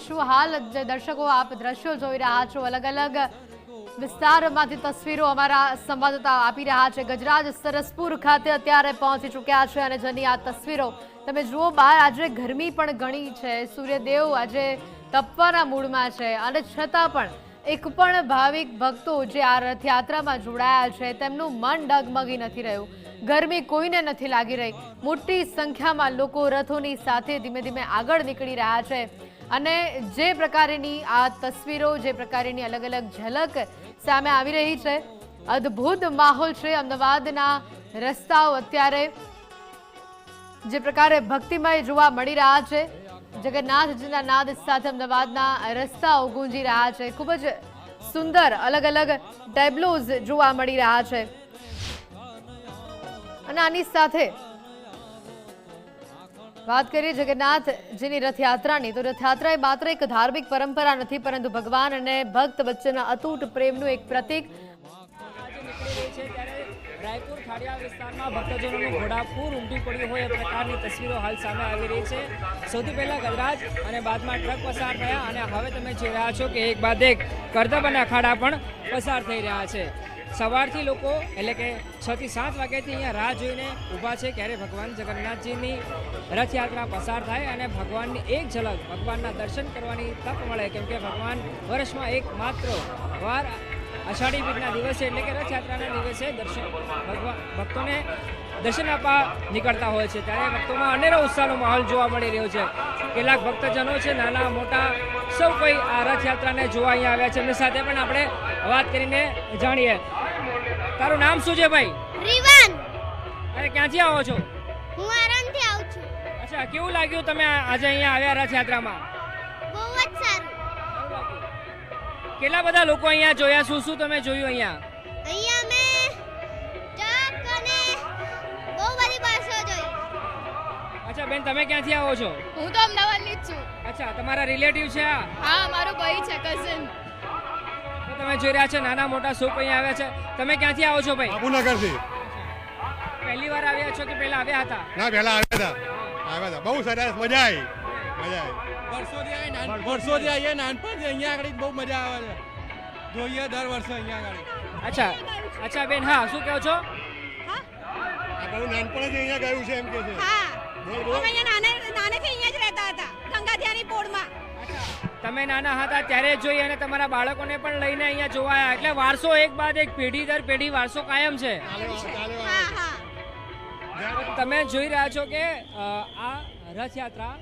કરીશું। હાલ જે દર્શકો આપ દ્રશ્યો જોઈ રહ્યા છો, અલગ અલગ વિસ્તારમાંથી તસવીરો અમારા સંવાદદાતા આપી રહ્યા છે। ગજરાજ સરસપુર ખાતે અત્યારે પહોંચી ચૂક્યા છે અને જેની આ તસવીરો તમે જુઓ, બહાર આજે ગરમી પણ ઘણી છે, સૂર્યદેવ આજે તપવાના મૂડમાં છે અને છતાં પણ એક પણ ભાવિક ભક્તો જે આ રથયાત્રામાં જોડાયા છે તેમનું મન ડગમગી નથી રહ્યું। ગરમી કોઈને નથી લાગી રહી। મોટી સંખ્યામાં લોકો રથોની સાથે ધીમે ધીમે આગળ નીકળી રહ્યા છે અને જે પ્રકારની આ તસવીરો, જે પ્રકારની અલગ અલગ ઝલક સામે આવી રહી છે, અદ્ભુત માહોલ છે। અમદાવાદના રસ્તાઓ અત્યારે જે પ્રકારે ભક્તિમય જોવા મળી રહ્યા છે, જગન્નાથજીના નાદ સાથે અમદાવાદના રસ્તાઓ ગુંજી રહ્યા છે। ખૂબ જ સુંદર અલગ અલગ ટેબ્લોઝ જોવા મળી રહ્યા છે અને આની સાથે વાત કરીએ જગન્નાથજીની રથયાત્રાની, તો રથયાત્રા એ માત્ર એક ધાર્મિક પરંપરા નથી, પરંતુ ભગવાન અને ભક્ત વચ્ચેના અતૂટ પ્રેમનું એક પ્રતીક। રાયપુર ખાડિયા વિસ્તારમાં ભક્તજનોનું ઘોડાપૂર ઉમટી પડ્યું હોય એ પ્રકારની તસવીરો હાલ સામે આવી રહી છે। સૌથી પહેલા ગજરાજ અને બાદમાં ટ્રક પસાર થયા અને હવે તમે જોઈ રહ્યા છો કે એક બાદ એક કરતબ અને અખાડા પણ પસાર થઈ રહ્યા છે। સવારથી લોકો એટલે કે 6 થી 7 વાગ્યાથી અહીંયા રાહ જોઈને ઊભા છે ક્યારે ભગવાન જગન્નાથજીની રથયાત્રા પસાર થાય અને ભગવાનની એક ઝલક, ભગવાનના દર્શન કરવાની તક મળે, કેમ કે ભગવાન વર્ષમાં એક માત્ર વાર અષાઢી બીજના દિવસે એટલે કે રથયાત્રાના દિવસે ભક્તોને દર્શન આપવા નીકળતા હોય છે, ત્યારે ભક્તોમાં અનેરો ઉત્સાહનો માહોલ જોવા મળી રહ્યો છે। કેટલાક ભક્તજનો છે, નાના મોટા સૌ કોઈ આ રથયાત્રાને જોવા અહીંયા આવ્યા છે। એમની સાથે પણ આપણે વાત કરીને જાણીએ। તારું નામ શું છે ભાઈ? રીવાન। અરે ક્યાંથી આવો છો? હું આરામથી આવું છું। અચ્છા, કેવું લાગ્યું તમે આજે અહીંયા આવ્યા રથયાત્રામાં? બહુ જ સારું। કેટલા બધા લોકો અહીંયા જોયા? શું શું તમે જોયું અહીંયા? અહીંયા મેં ટ્રક અને બહુ બધી બસો જોઈ। અચ્છા બેન, તમે ક્યાંથી આવો છો? હું તો અમદાવાદની જ છું। અચ્છા, તમારા રિલેટિવ છે આ? હા, મારો ભાઈ છે, કઝન। તો તમે જોઈ રહ્યા છો નાના મોટા સૌ અહીંયા આવ્યા છે। તમે ક્યાંથી આવો છો ભાઈ? બાપુનગરથી। પહેલી વાર આવ્યા છો કે પહેલા આવ્યા હતા? ના, પહેલા આવ્યા હતા। બહુ સરસ, મજા આવી। વર્ષોથી આવીએ, નાનપણથી અહીંયા આગળ બહુ મજા આવે છે, જોઈએ દર વર્ષે અહીંયા આગળ। અચ્છા બેન, હા શું કહો છો? બહુ નાનપણથી અહીંયા ગયું છે એમ કે છે। હા, અમે અહીંયા નાનેથી અહીંયા જ રહેતા હતા, ગંગાધિયાની પોળમાં। તમે નાના હતા ત્યારે જોઈ અને તમારા બાળકોને પણ લઈને અહીંયા જોવા આવ્યા, એટલે વારસો એક બાદ એક, પેઢી દર પેઢી વારસો કાયમ છે। હા હા, તમે જોઈ રહ્યા છો કે આ રથયાત્રા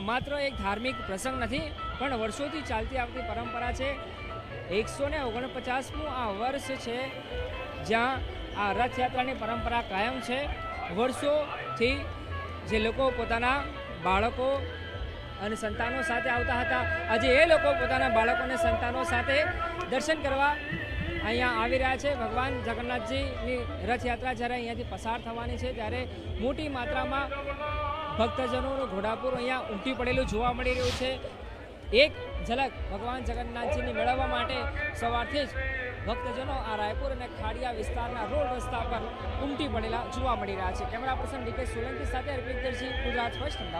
માત્ર એક ધાર્મિક પ્રસંગ નથી, પણ વર્ષોથી ચાલતી આવતી પરંપરા છે। 149મું આ વર્ષ છે જ્યાં આ રથયાત્રાની પરંપરા કાયમ છે। વર્ષોથી જે લોકો પોતાના બાળકો અને સંતાનો સાથે આવતા હતા, આજે એ લોકો પોતાના બાળકો અને સંતાનો સાથે દર્શન કરવા અહીંયા આવી રહ્યા છે। ભગવાન જગન્નાથજીની રથયાત્રા જ્યારે અહીંયાથી પસાર થવાની છે ત્યારે મોટી માત્રામાં ભક્તજનોનું ઘોડાપુર અહીંયા ઉમટી પડેલું જોવા મળી રહ્યું છે। એક ઝલક ભગવાન જગન્નાથજીની મેળવવા માટે સવારથી જ ભક્તજનો આ રાયપુર અને ખાડિયા વિસ્તારના રોડ રસ્તા પર ઉમટી પડેલા જોવા મળી રહ્યા છે। કેમેરા પર્સન ડીકે સોલંકી સાથે અર્પિત દરજી, ગુજરાત ફર્સ્ટ, અમદાવાદ।